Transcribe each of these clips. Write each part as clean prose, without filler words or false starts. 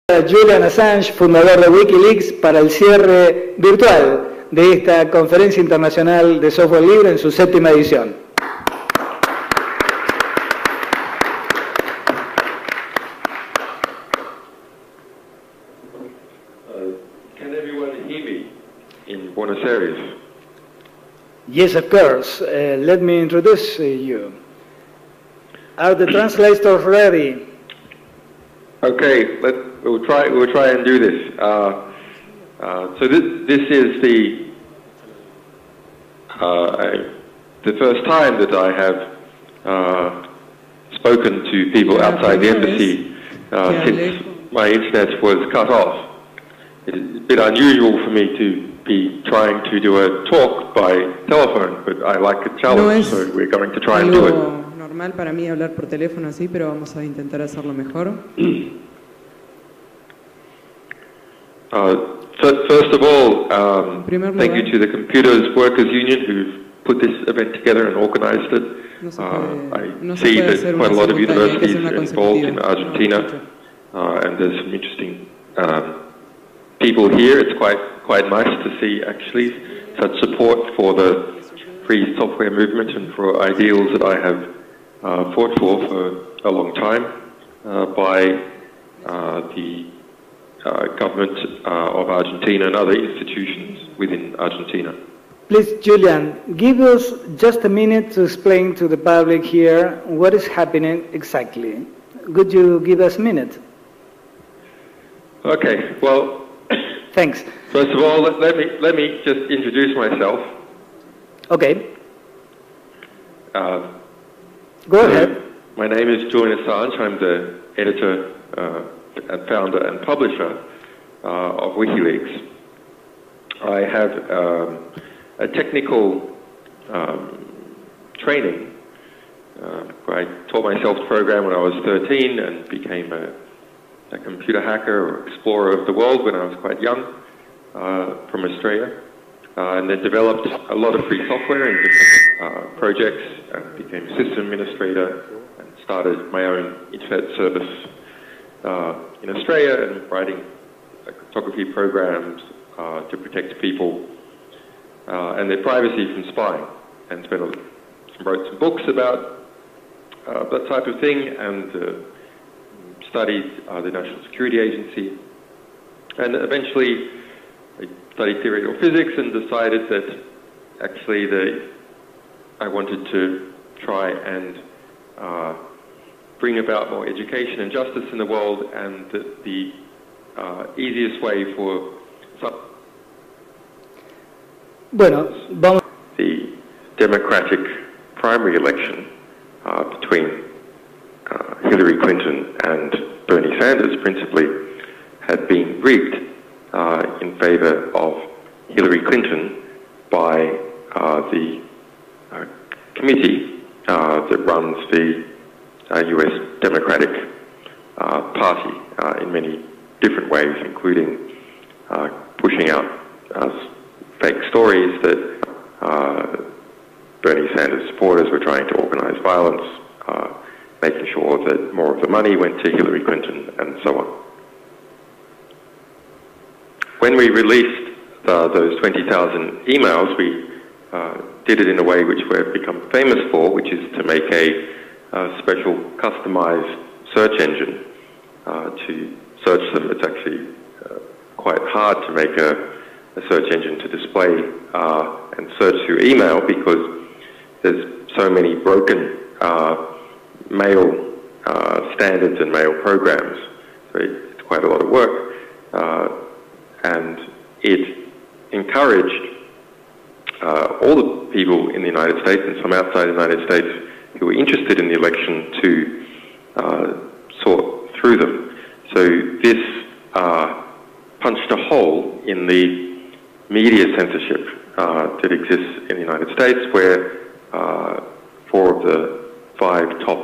Julian Assange, fundador de Wikileaks, para el cierre virtual de esta Conferencia Internacional de Software Libre en su 7ª edición. Can everyone hear me in Buenos Aires? Yes, of course. Let me introduce you. Are the translators ready? Okay, we'll try and do this. So this is the first time that I have spoken to people outside the embassy since my internet was cut off. It's a bit unusual for me to be trying to do a talk by telephone, but I like a challenge, so we're going to try and do it. Normal para mí hablar por teléfono así, pero vamos a intentar hacerlo mejor. First of all, thank you to the Computers Workers Union who've put this event together and organized it. I see that quite a lot of universities are involved in Argentina, and there's some interesting people here. It's quite nice to see actually such support for the free software movement and for ideals that I have fought for a long time by the government of Argentina and other institutions within Argentina. Please, Julian, give us just a minute to explain to the public here what is happening exactly. Could you give us a minute? Okay, well, thanks. First of all, let me just introduce myself. Okay. Go ahead. My name is Julian Assange. I'm the editor and founder and publisher of WikiLeaks. I have a technical training. I taught myself to program when I was 13 and became a computer hacker or explorer of the world when I was quite young from Australia. And then developed a lot of free software in different projects and became system administrator and started my own internet service in Australia and writing cryptography programs to protect people and their privacy from spying, and wrote some books about that type of thing, and studied the National Security Agency, and eventually I studied theoretical physics and decided that actually I wanted to try and bring about more education and justice in the world, and that the easiest way for the Democratic primary election between Hillary Clinton and Bernie Sanders principally had been rigged in favor of Hillary Clinton by the committee that runs the US Democratic Party in many different ways, including pushing out fake stories that Bernie Sanders supporters were trying to organize violence, making sure that more of the money went to Hillary Clinton, and so on. When we released those 20,000 emails, we did it in a way which we've become famous for, which is to make a special customized search engine to search them. It's actually quite hard to make a search engine to display and search through email because there's so many broken mail standards and mail programs. So it's quite a lot of work. And it encouraged all the people in the United States and some outside the United States who were interested in the election to sort through them. So this punched a hole in the media censorship that exists in the United States, where 4 of the 5 top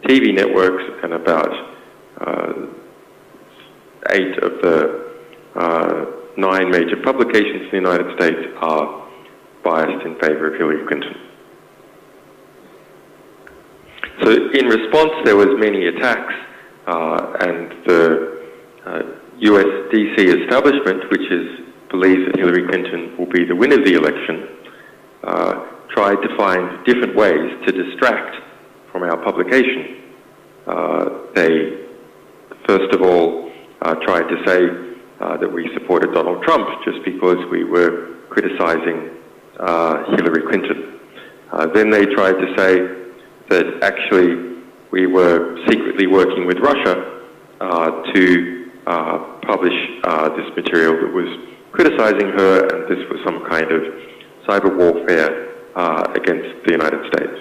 TV networks and about 8 of the 9 major publications in the United States are biased in favor of Hillary Clinton. So in response, there was many attacks, and the US DC establishment, which believes that Hillary Clinton will be the winner of the election, tried to find different ways to distract from our publication. They, first of all, tried to say that we supported Donald Trump just because we were criticizing Hillary Clinton. Then they tried to say that actually we were secretly working with Russia to publish this material that was criticizing her, and this was some kind of cyber warfare against the United States.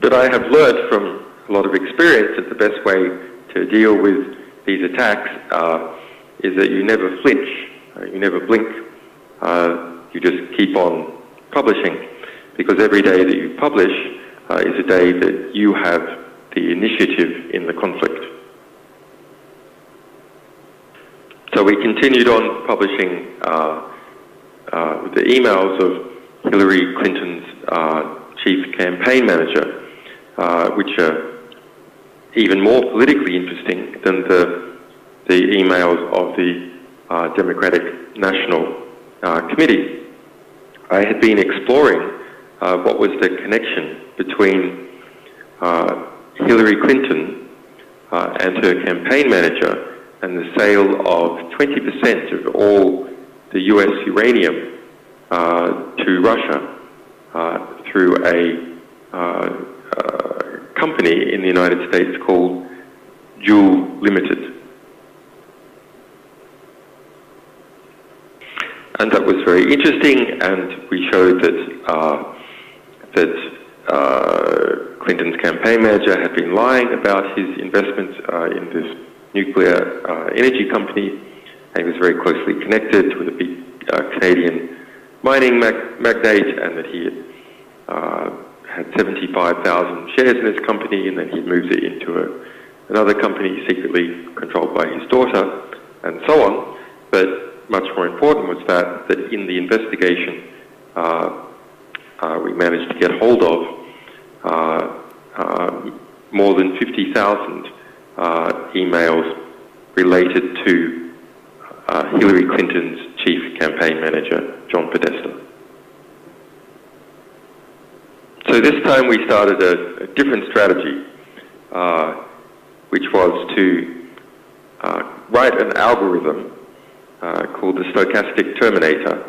But I have learned from a lot of experience that the best way to deal with these attacks is that you never flinch, you never blink, you just keep on publishing, because every day that you publish is a day that you have the initiative in the conflict. So we continued on publishing the emails of Hillary Clinton's chief campaign manager, which are even more politically interesting than the emails of the Democratic National Committee. I had been exploring what was the connection between Hillary Clinton and her campaign manager and the sale of 20% of all the US uranium to Russia through a company in the United States called Juul Limited. And that was very interesting, and we showed that Clinton's campaign manager had been lying about his investments in this nuclear energy company, and he was very closely connected with a big Canadian mining magnate, and that he had 75,000 shares in this company, and then he moved it into another company secretly controlled by his daughter, and so on. But much more important was that in the investigation we managed to get hold of more than 50,000 emails related to Hillary Clinton's chief campaign manager, John Podesta. So this time we started a different strategy, which was to write an algorithm called the stochastic terminator,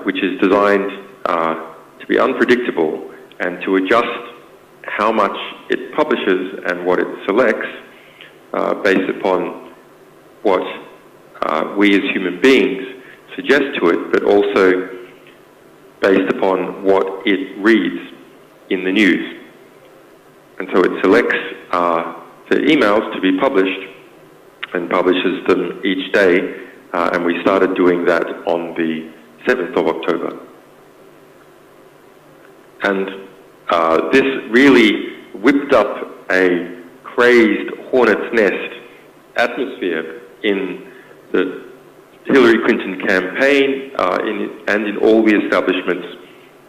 which is designed to be unpredictable and to adjust how much it publishes and what it selects based upon what we as human beings suggest to it, but also based upon what it reads in the news. And so it selects the emails to be published and publishes them each day, and we started doing that on the 7th of October. And this really whipped up a crazed hornet's nest atmosphere in the Hillary Clinton campaign and in all the establishments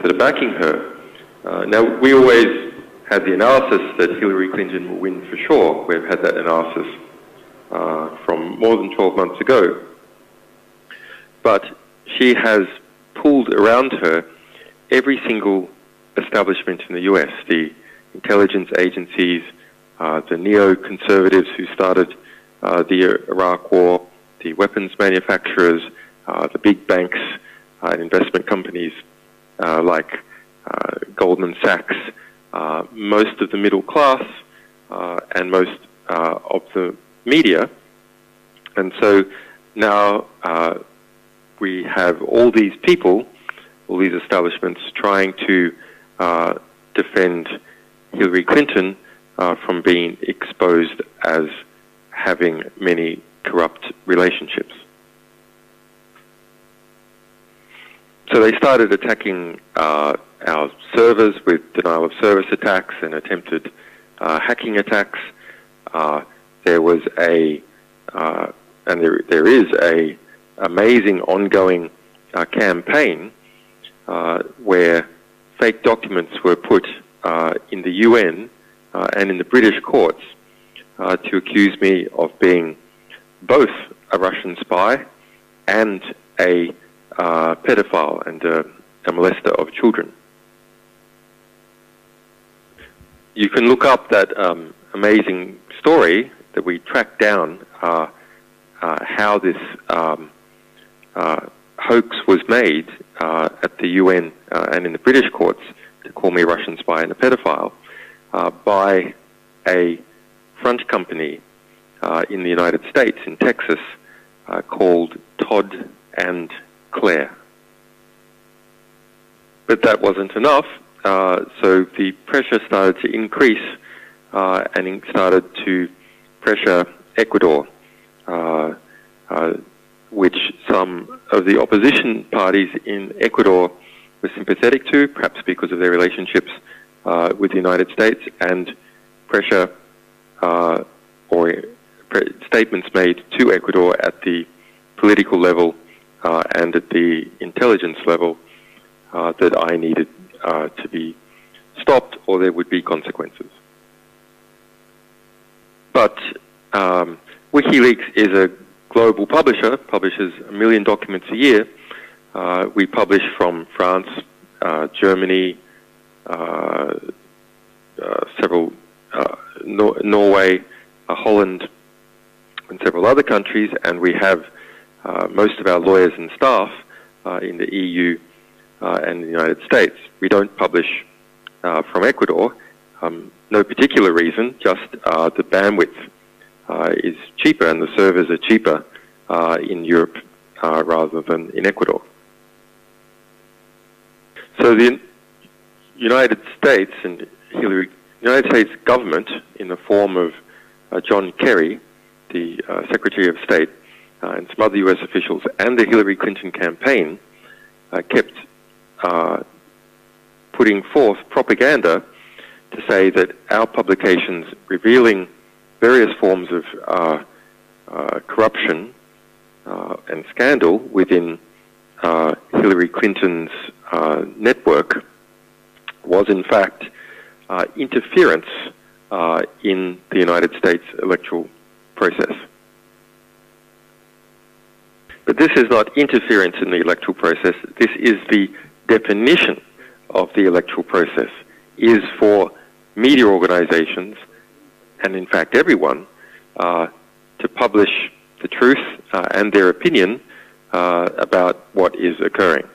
that are backing her. Now, we always had the analysis that Hillary Clinton will win for sure. We've had that analysis from more than 12 months ago. But she has pulled around her every single establishment in the US, the intelligence agencies, the neoconservatives who started the Iraq War, the weapons manufacturers, the big banks and investment companies like Goldman Sachs, most of the middle class, and most of the media. And so now we have all these people, all these establishments trying to defend Hillary Clinton from being exposed as having many corrupt relationships. So they started attacking our servers with denial of service attacks and attempted hacking attacks. There was and there is a amazing ongoing campaign where fake documents were put in the UN and in the British courts to accuse me of being both a Russian spy and a pedophile and a molester of children. You can look up that amazing story that we tracked down, how this hoax was made at the UN and in the British courts to call me a Russian spy and a pedophile by a French company in the United States, in Texas, called Todd and Claire. But that wasn't enough, so the pressure started to increase and it started to pressure Ecuador, which some of the opposition parties in Ecuador were sympathetic to, perhaps because of their relationships with the United States, and pressure statements made to Ecuador at the political level and at the intelligence level that I needed to be stopped or there would be consequences. But WikiLeaks is a global publisher, publishes 1 million documents a year. We publish from France, Germany, several Norway, Holland, and several other countries, and we have most of our lawyers and staff in the EU and the United States. We don't publish from Ecuador, no particular reason, just the bandwidth is cheaper and the servers are cheaper in Europe rather than in Ecuador. So the United States and United States government, in the form of John Kerry, the Secretary of State, and some other U.S. officials, and the Hillary Clinton campaign, kept putting forth propaganda to say that our publications revealing various forms of corruption and scandal within Hillary Clinton's network was in fact interference in the United States electoral process. But this is not interference in the electoral process. This is the definition of the electoral process, is for media organizations, and in fact everyone, to publish the truth and their opinion about what is occurring.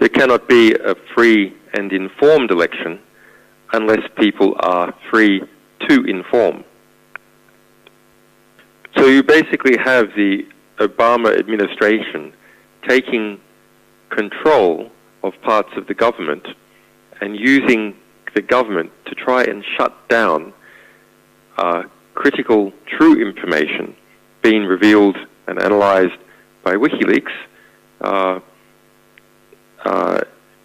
There cannot be a free and informed election unless people are free to inform. So you basically have the Obama administration taking control of parts of the government and using the government to try and shut down critical, true information being revealed and analyzed by WikiLeaks,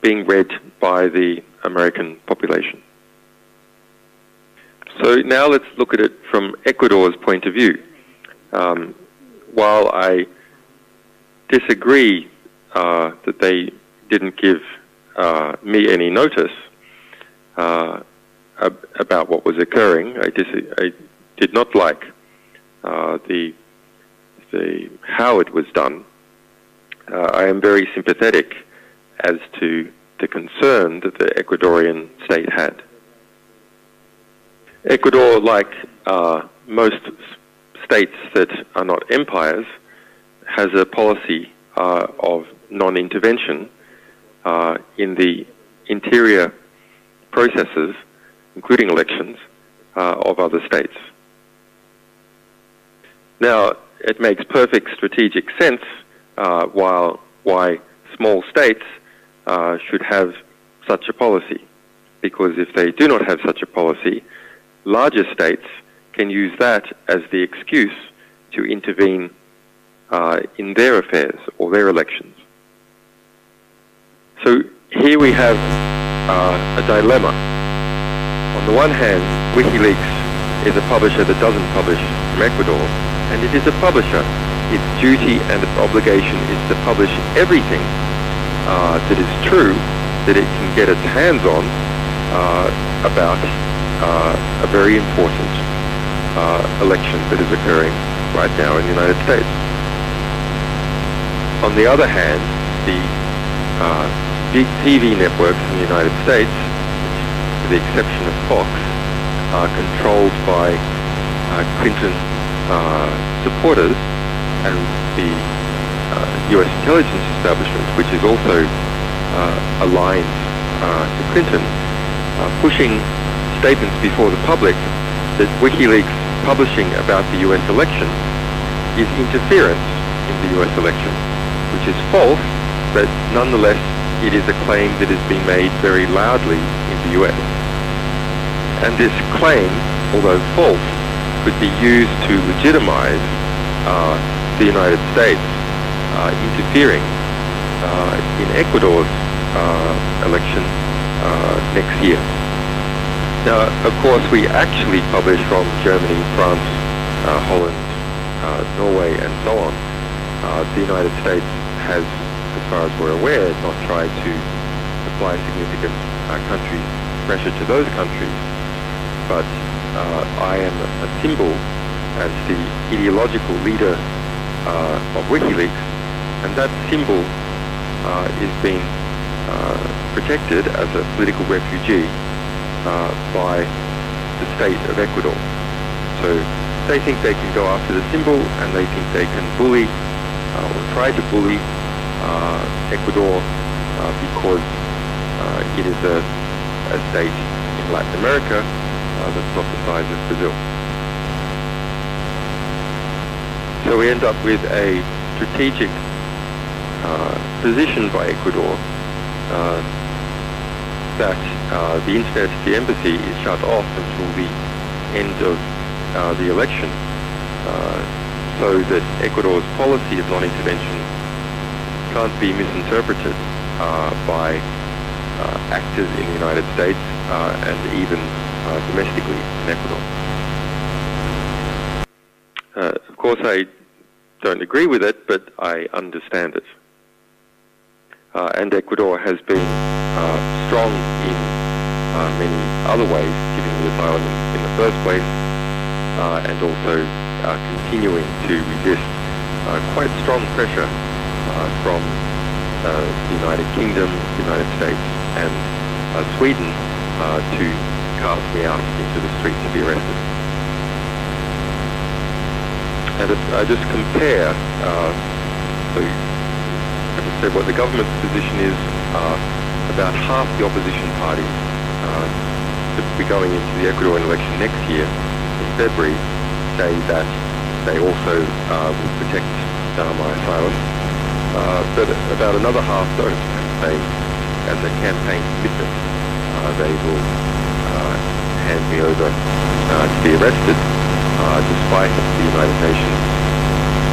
being read by the American population. So now let's look at it from Ecuador's point of view. While I disagree that they didn't give me any notice about what was occurring, I did not like how it was done. I am very sympathetic as to the concern that the Ecuadorian state had. Ecuador, like most states that are not empires, has a policy of non-intervention in the interior processes, including elections, of other states. Now, it makes perfect strategic sense why small states should have such a policy, because if they do not have such a policy, larger states can use that as the excuse to intervene in their affairs or their elections. So here we have a dilemma. On the one hand, WikiLeaks is a publisher that doesn't publish from Ecuador, and it is a publisher. Its duty and its obligation is to publish everything that is true that it can get its hands on about a very important election that is occurring right now in the United States. On the other hand, the big TV networks in the United States, with the exception of Fox, are controlled by Clinton supporters, and the US intelligence establishment, which is also aligned to Clinton, pushing statements before the public that WikiLeaks publishing about the US election is interference in the US election, which is false, but nonetheless it is a claim that has been made very loudly in the US. And this claim, although false, could be used to legitimize the United States interfering in Ecuador's election next year. Now, of course, we actually publish from Germany, France, Holland, Norway, and so on. The United States has, as far as we're aware, not tried to apply significant country pressure to those countries. But I am a symbol as the ideological leader of WikiLeaks, and that symbol is being protected as a political refugee by the state of Ecuador. So they think they can go after the symbol, and they think they can bully or try to bully Ecuador because it is a state in Latin America that's not the size of Brazil. So we end up with a strategic position by Ecuador that the internet, the embassy, is shut off until the end of the election, so that Ecuador's policy of non-intervention can't be misinterpreted by actors in the United States and even domestically in Ecuador. Of course, I don't agree with it, but I understand it. And Ecuador has been strong in many other ways, giving the asylum in the first place, and also continuing to resist quite strong pressure from the United Kingdom, the United States, and Sweden to cast me out into the street to be arrested. And if I just compare, so as I said, what the government's position is, about half the opposition parties that will be going into the Ecuadorian election next year in February say that they also will protect my asylum. But about another half don't say, as a campaign commitment, they will hand me over to be arrested, despite the United Nations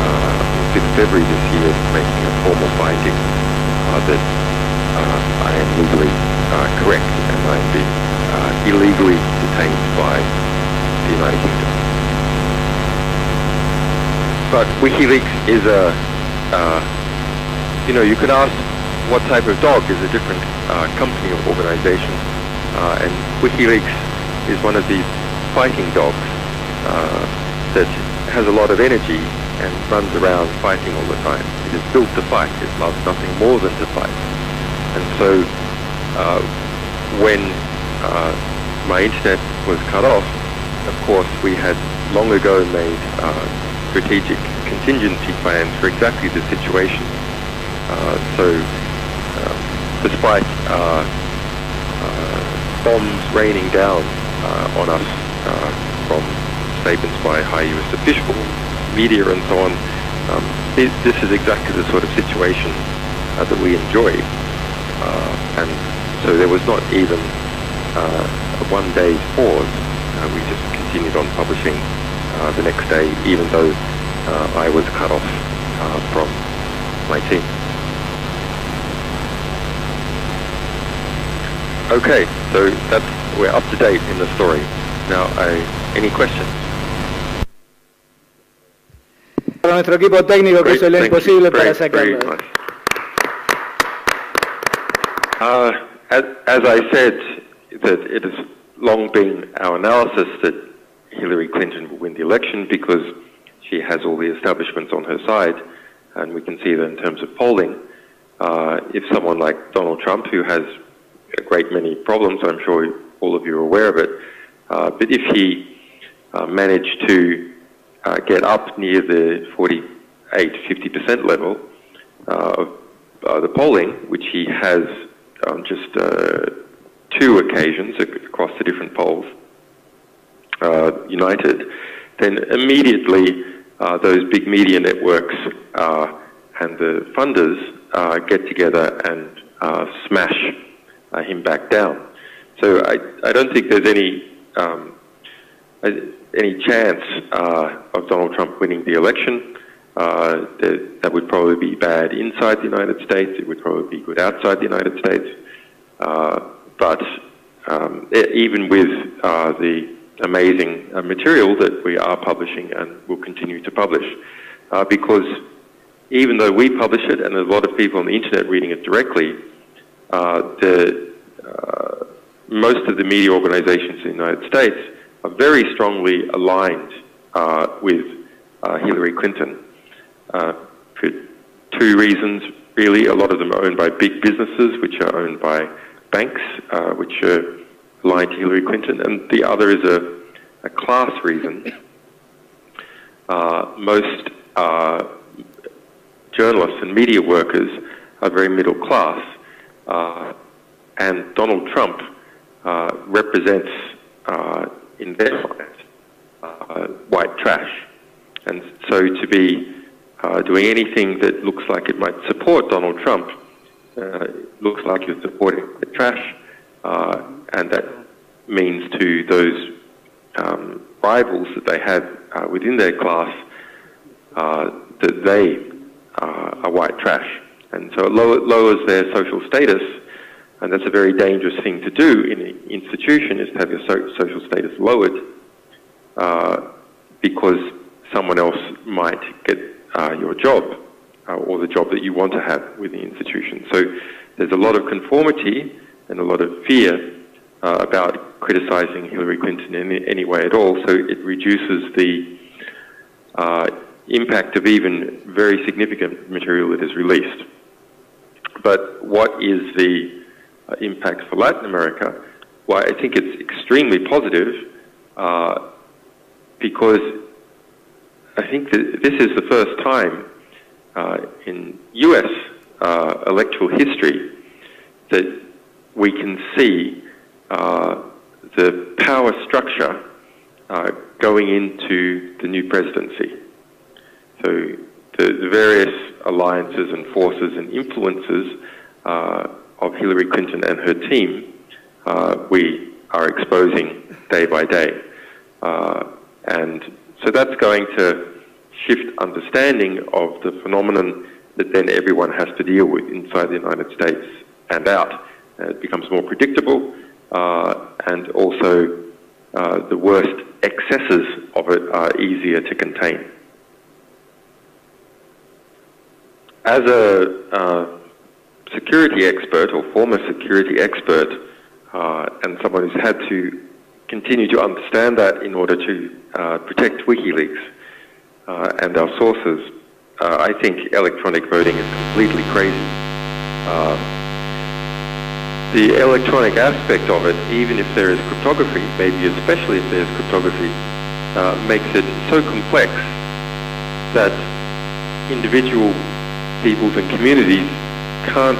on 5th February this year making a formal finding that I am legally correct and I am being illegally detained by the United Kingdom. But WikiLeaks is a, you can ask what type of dog is a different company or organization, and WikiLeaks is one of these fighting dogs that has a lot of energy and runs around fighting all the time. It is built to fight. It loves nothing more than to fight. And so when my internet was cut off, of course we had long ago made strategic contingency plans for exactly the situation. So despite bombs raining down on us from statements by high US officials, media and so on, this is exactly the sort of situation that we enjoy. And so there was not even a 1 day's pause. We just continued on publishing the next day, even though I was cut off from my team. Okay, so we're up to date in the story. Now, any questions? Para nuestro equipo técnico que hizo lo imposible para sacarlo. As I said, that it is long been our analysis that Hillary Clinton will win the election because she has all the establishments on her side, and we can see that in terms of polling. If someone like Donald Trump, who has a great many problems, I'm sure all of you are aware of it, but if he managed to get up near the 48-50% level of the polling, which he has on just 2 occasions across the different polls, united, then immediately those big media networks and the funders get together and smash him back down. So I don't think there's any chance of Donald Trump winning the election. That would probably be bad inside the United States. It would probably be good outside the United States. But even with the amazing material that we are publishing and will continue to publish, because even though we publish it and there's a lot of people on the internet reading it directly, most of the media organizations in the United States are very strongly aligned with Hillary Clinton for 2 reasons, really. A lot of them are owned by big businesses, which are owned by banks, which are aligned to Hillary Clinton, and the other is a class reason. Most journalists and media workers are very middle class, and Donald Trump represents, in their minds, white trash. And so to be doing anything that looks like it might support Donald Trump looks like you're supporting the trash, and that means to those rivals that they have within their class that they are white trash. And so it lowers their social status, and that's a very dangerous thing to do in an institution, is to have your social status lowered because someone else might get your job or the job that you want to have with the institution. So there's a lot of conformity and a lot of fear about criticizing Hillary Clinton in any way at all, so it reduces the impact of even very significant material that is released. But what is the impact for Latin America? Well, I think it's extremely positive because I think that this is the first time in US electoral history that we can see the power structure going into the new presidency. So the various alliances and forces and influences of Hillary Clinton and her team, we are exposing day by day. And so that's going to shift understanding of the phenomenon that then everyone has to deal with inside the United States and out. It becomes more predictable, and also the worst excesses of it are easier to contain. As a security expert or former security expert, and someone who's had to continue to understand that in order to protect WikiLeaks and our sources, I think electronic voting is completely crazy. The electronic aspect of it, even if there is cryptography, maybe especially if there's cryptography, makes it so complex that individual peoples and communities can't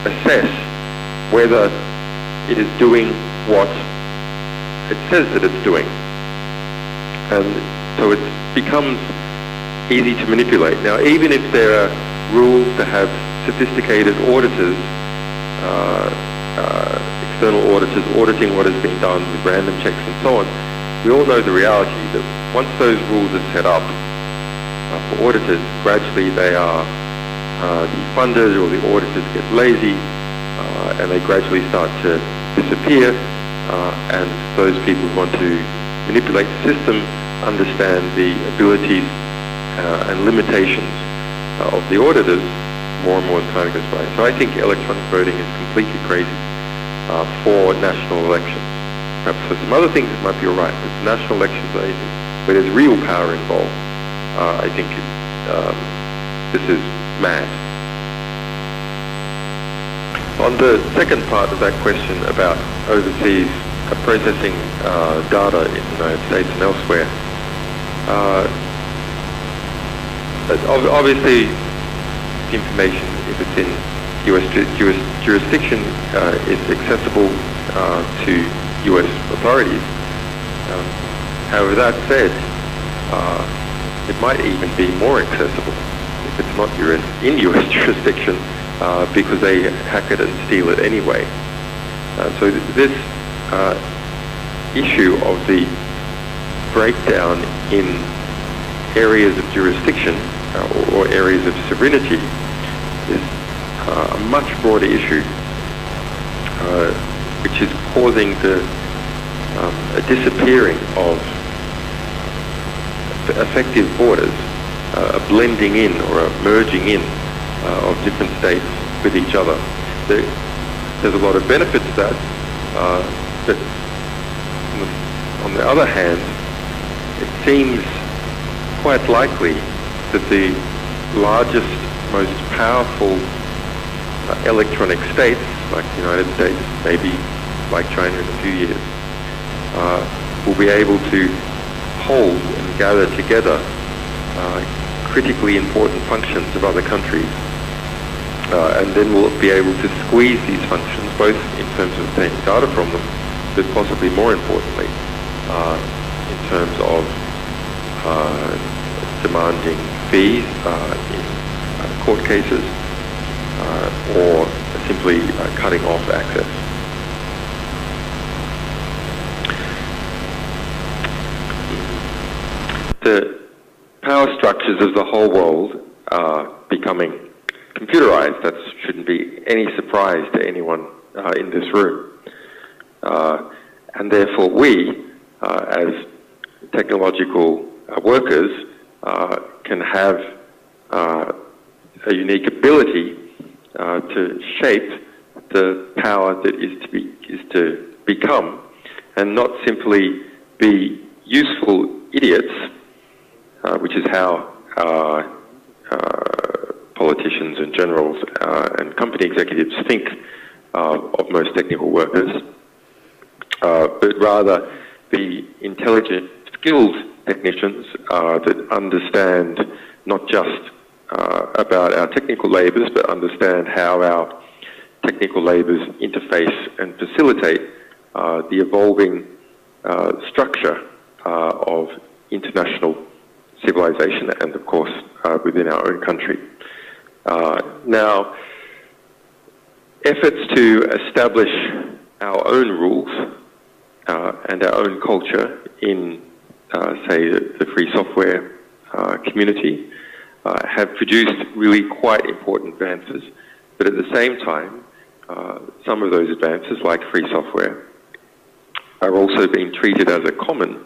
assess whether it is doing what it says that it's doing. And so it becomes easy to manipulate. Now, even if there are rules to have sophisticated auditors, external auditors auditing what has been done with random checks and so on, we all know the reality that once those rules are set up for auditors, gradually they are defunded, or the auditors get lazy, and they gradually start to disappear, and those people who want to manipulate the system understand the abilities and limitations of the auditors more and more as time goes by. So I think electronic voting is completely crazy for national elections. perhaps for some other things it might be all right, but national elections, where there's real power involved, I think this is mad. On the second part of that question about overseas processing data in the United States and elsewhere, obviously information, if it's in US jurisdiction, is accessible to US authorities. However, that said, it might even be more accessible if it's not in US jurisdiction, because they hack it and steal it anyway. So this issue of the breakdown in areas of jurisdiction or areas of sovereignty is a much broader issue, which is causing a disappearing of effective borders, a blending in or a merging in of different states with each other. There's a lot of benefit to that, but on the other hand, it seems quite likely that the largest, most powerful electronic states, like the United States, maybe like China in a few years, will be able to hold and gather together critically important functions of other countries, and then we'll be able to squeeze these functions, both in terms of obtaining data from them, but possibly more importantly, in terms of demanding fees in court cases, or simply cutting off access. The power structures of the whole world are becoming computerized. That shouldn't be any surprise to anyone in this room. And therefore we, as technological workers, can have a unique ability to shape the power that is to become, and not simply be useful idiots, which is how politicians and generals and company executives think of most technical workers, but rather be intelligent, skilled technicians that understand not just about our technical labours, but understand how our technical labours interface and facilitate the evolving structure of international civilization and, of course, within our own country. Now, efforts to establish our own rules and our own culture in, say, the free software community have produced really quite important advances. But at the same time, some of those advances, like free software, are also being treated as a common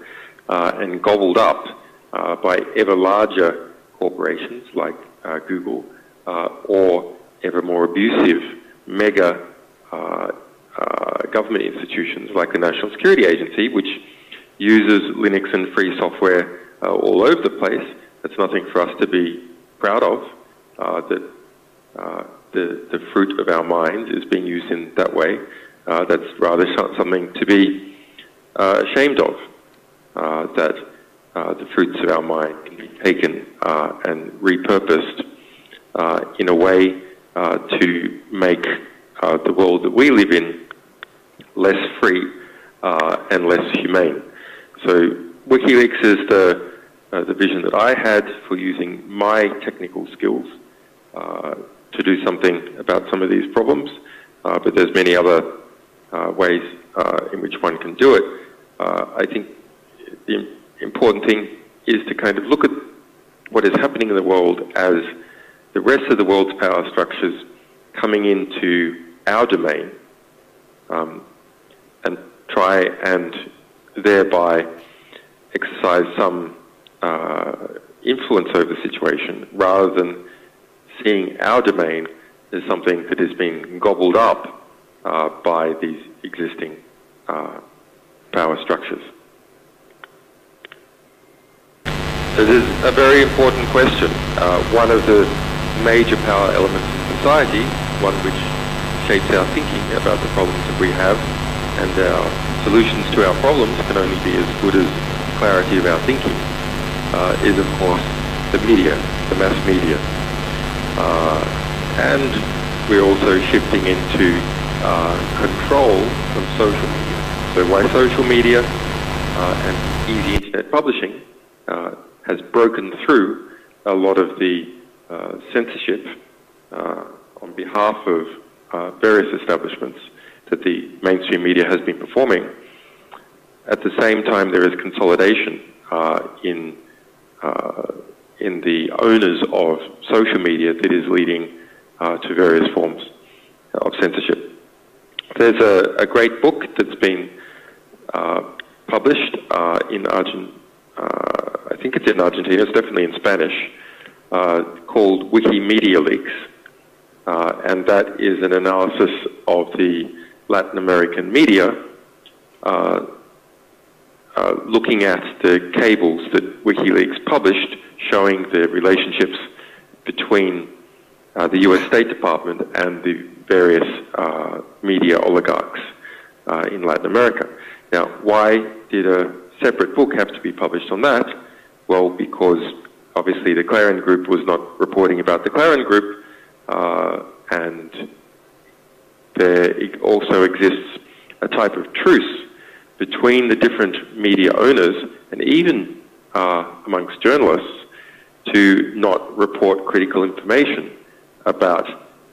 and gobbled up by ever larger corporations like Google, or ever more abusive mega government institutions like the National Security Agency, which uses Linux and free software all over the place. That's nothing for us to be proud of, that the fruit of our minds is being used in that way. That's rather something to be ashamed of, that the fruits of our mind can be taken and repurposed in a way to make the world that we live in less free and less humane. So WikiLeaks is the vision that I had for using my technical skills to do something about some of these problems, but there's many other ways in which one can do it. I think the important thing is to kind of look at what is happening in the world as the rest of the world's power structures coming into our domain, and try and thereby exercise some influence over the situation, rather than seeing our domain as something that is being gobbled up by these existing power structures. So this is a very important question. One of the major power elements in society, one which shapes our thinking about the problems that we have, and our solutions to our problems can only be as good as the clarity of our thinking, is of course the media, the mass media. And we're also shifting into control from social media. So why social media and easy internet publishing has broken through a lot of the censorship on behalf of various establishments that the mainstream media has been performing. At the same time, there is consolidation in the owners of social media that is leading to various forms of censorship. There's a great book that's been published in Argentina. I think it's in Argentina. It's definitely in Spanish, called Wikimedia Leaks, and that is an analysis of the Latin American media, looking at the cables that WikiLeaks published, showing the relationships between the US State Department and the various media oligarchs in Latin America. Now, why did a separate book have to be published on that? Well, because obviously the Clarion Group was not reporting about the Clarion Group, and there also exists a type of truce between the different media owners and even amongst journalists to not report critical information about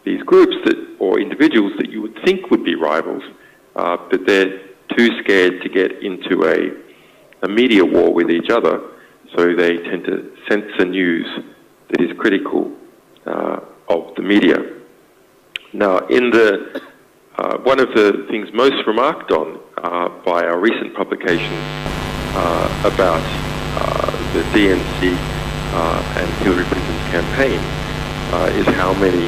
these groups that, or individuals that you would think would be rivals, but they're too scared to get into a media war with each other, so they tend to censor news that is critical of the media. Now, in the one of the things most remarked on by our recent publications about the DNC and Hillary Clinton's campaign is how many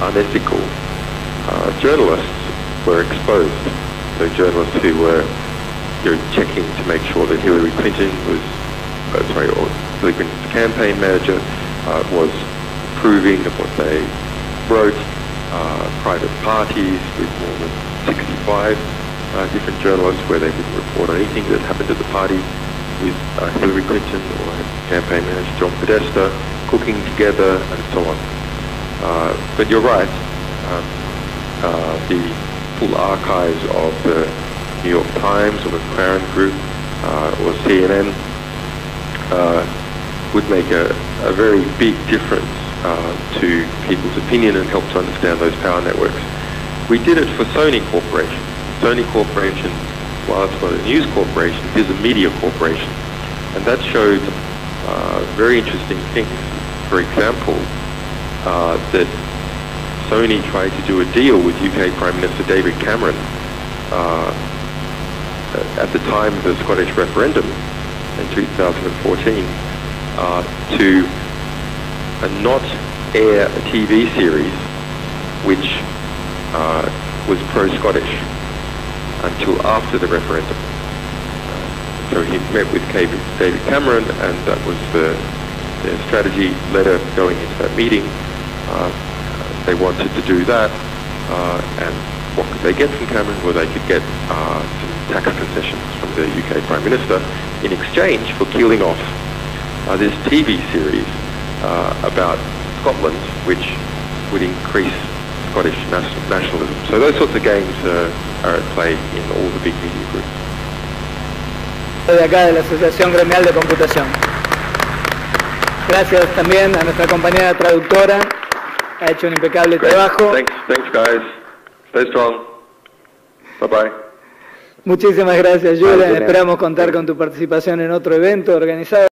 unethical journalists were exposed. So journalists who were checking to make sure that Hillary Clinton was, or Hillary Clinton's campaign manager was approving of what they wrote, private parties with more than 65 different journalists where they wouldn't report on anything that happened at the party with Hillary Clinton or her campaign manager John Podesta, cooking together and so on. But you're right, the full archives of the New York Times or the Clarion Group or CNN would make a very big difference to people's opinion and help to understand those power networks. We did it for Sony Corporation. Sony Corporation, while it's not a news corporation, is a media corporation. And that showed very interesting things. For example, that Sony tried to do a deal with UK Prime Minister David Cameron at the time of the Scottish referendum in 2014 to not air a TV series which was pro-Scottish until after the referendum. So he met with David Cameron, and that was the strategy letter going into that meeting. They wanted to do that, and what could they get from Cameron? Well, they could get some tax concessions from the UK Prime Minister in exchange for killing off this TV series about Scotland, which would increase Scottish nationalism. So those sorts of games are at play in all the big media groups. De acá de la Asociación Gremial de Computación. Gracias también a nuestra compañera traductora, ha hecho un impecable trabajo. Thanks guys. Stay strong. Bye bye. Muchísimas gracias, Julian. Esperamos contar con tu participación en otro evento organizado.